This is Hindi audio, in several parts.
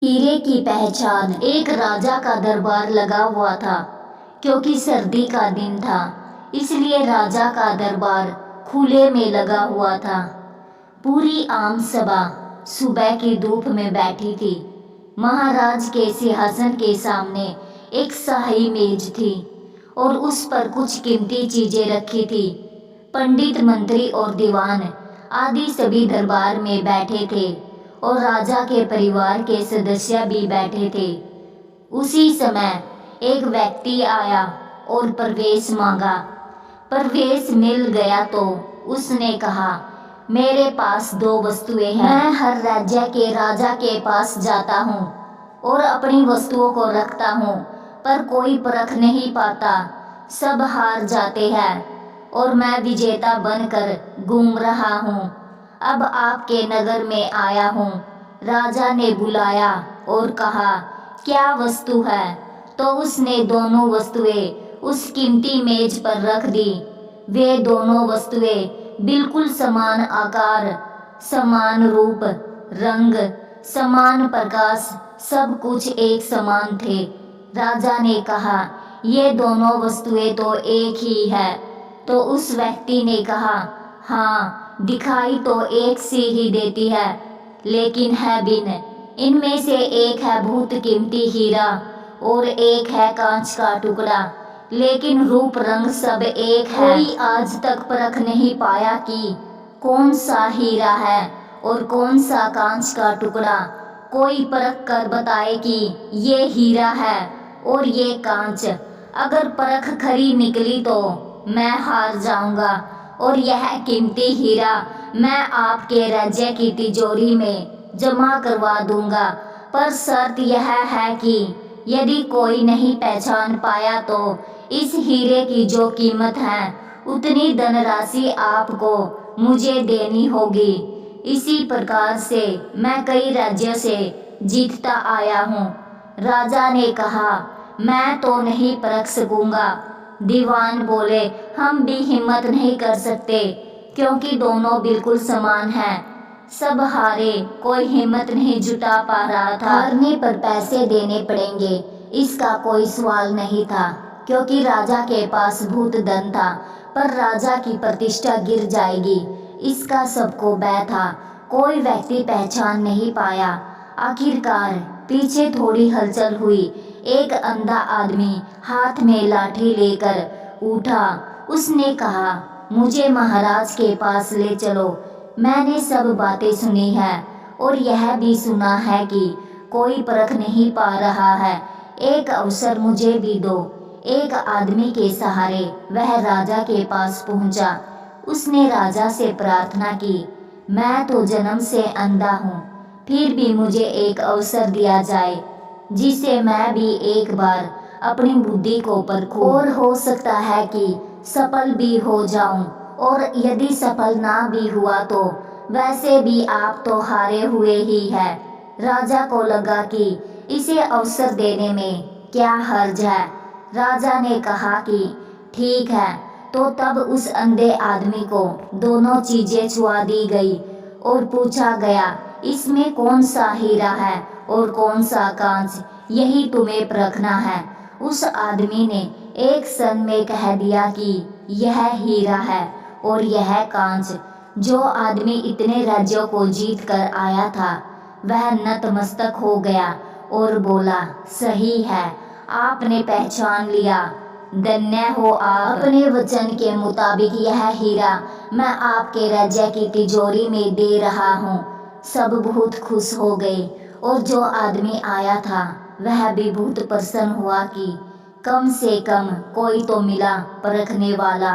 हीरे की पहचान। एक राजा का दरबार लगा हुआ था। क्योंकि सर्दी का दिन था, इसलिए राजा का दरबार खुले में लगा हुआ था। पूरी आम सभा सुबह की धूप में बैठी थी। महाराज के सिंहासन के सामने एक शाही मेज थी और उस पर कुछ कीमती चीजें रखी थी। पंडित, मंत्री और दीवान आदि सभी दरबार में बैठे थे और राजा के परिवार के सदस्य भी बैठे थे। उसी समय एक व्यक्ति आया और प्रवेश मांगा। प्रवेश मिल गया तो उसने कहा, मेरे पास दो वस्तुएं हैं। मैं हर राज्य के राजा के पास जाता हूँ और अपनी वस्तुओं को रखता हूँ, पर कोई परख नहीं पाता। सब हार जाते हैं और मैं विजेता बनकर घूम रहा हूँ। अब आपके नगर में आया हूँ। राजा ने बुलाया और कहा, क्या वस्तु है? तो उसने दोनों वस्तुएं उस कीमती मेज पर रख दी। वे दोनों वस्तुएं बिल्कुल समान आकार, समान रूप, रंग, समान प्रकाश, सब कुछ एक समान थे। राजा ने कहा, ये दोनों वस्तुएं तो एक ही है। तो उस व्यक्ति ने कहा, हाँ, दिखाई तो एक सी ही देती है, लेकिन है भिन्न। इनमें से एक है बहुत कीमती हीरा और एक है कांच का टुकड़ा, लेकिन रूप रंग सब एक है। कोई आज तक परख नहीं पाया कि कौन सा हीरा है और कौन सा कांच का टुकड़ा। कोई परख कर बताए कि ये हीरा है और ये कांच। अगर परख खरी निकली तो मैं हार जाऊंगा और यह कीमती हीरा मैं आपके राज्य की तिजोरी में जमा करवा दूंगा। पर शर्त यह है कि यदि कोई नहीं पहचान पाया तो इस हीरे की जो कीमत है उतनी धनराशि आपको मुझे देनी होगी। इसी प्रकार से मैं कई राज्यों से जीतता आया हूँ। राजा ने कहा, मैं तो नहीं परख सकूंगा। दीवान बोले, हम भी हिम्मत नहीं कर सकते, क्योंकि दोनों बिल्कुल समान हैं। सब हारे, कोई हिम्मत नहीं जुटा पा रहा था। हारने पर पैसे देने पड़ेंगे, इसका कोई सवाल नहीं था, क्योंकि राजा के पास बहुत धन था। पर राजा की प्रतिष्ठा गिर जाएगी, इसका सबको भय था। कोई व्यक्ति पहचान नहीं पाया। आखिरकार पीछे थोड़ी हलचल हुई। एक अंधा आदमी हाथ में लाठी लेकर उठा। उसने कहा, मुझे महाराज के पास ले चलो। मैंने सब बातें सुनी है और यह भी सुना है कि कोई परख नहीं पा रहा है। एक अवसर मुझे भी दो। एक आदमी के सहारे वह राजा के पास पहुंचा। उसने राजा से प्रार्थना की, मैं तो जन्म से अंधा हूँ, फिर भी मुझे एक अवसर दिया जाए जिसे मैं भी एक बार अपनी बुद्धि को परखूं, और हो सकता है कि सफल भी हो जाऊं, और यदि सफल ना भी हुआ तो वैसे भी आप तो हारे हुए ही है। राजा को लगा कि इसे अवसर देने में क्या हर्ज है। राजा ने कहा कि ठीक है। तो तब उस अंधे आदमी को दोनों चीजें छुआ दी गई और पूछा गया, इसमें कौन सा हीरा है और कौन सा कांच, यही तुम्हें परखना है। उस आदमी ने एक क्षण में कह दिया कि यह हीरा है और यह कांच। जो आदमी इतने राज्यों को जीत कर आया था वह नतमस्तक हो गया और बोला, सही है, आपने पहचान लिया, धन्य हो आप। अपने वचन के मुताबिक यह हीरा मैं आपके राज्य की तिजोरी में दे रहा हूँ। सब बहुत खुश हो गए और जो आदमी आया था वह भी बहुत प्रसन्न हुआ कि कम से कम कोई तो मिला परखने वाला।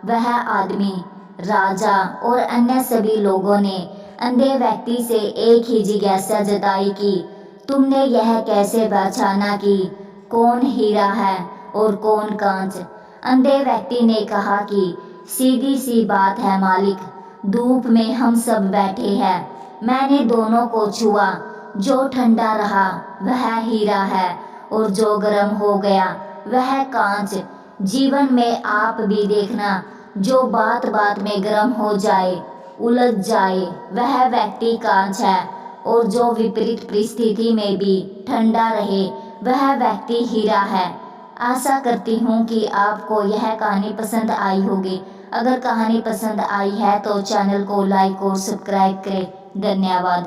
वह आदमी, राजा और अन्य सभी लोगों ने अंधे व्यक्ति से एक ही जिज्ञासा जताई कि तुमने यह कैसे पहचाना कि कौन हीरा है और कौन कांच। अंधे व्यक्ति ने कहा कि सीधी सी बात है मालिक, धूप में हम सब बैठे हैं, मैंने दोनों को छुआ, जो ठंडा रहा वह हीरा है और जो गर्म हो गया वह कांच। जीवन में आप भी देखना, जो बात बात में गर्म हो जाए, उलझ जाए, वह व्यक्ति कांच है और जो विपरीत परिस्थिति में भी ठंडा रहे वह व्यक्ति हीरा है। आशा करती हूँ कि आपको यह कहानी पसंद आई होगी। अगर कहानी पसंद आई है तो चैनल को लाइक और सब्सक्राइब करें। धन्यवाद।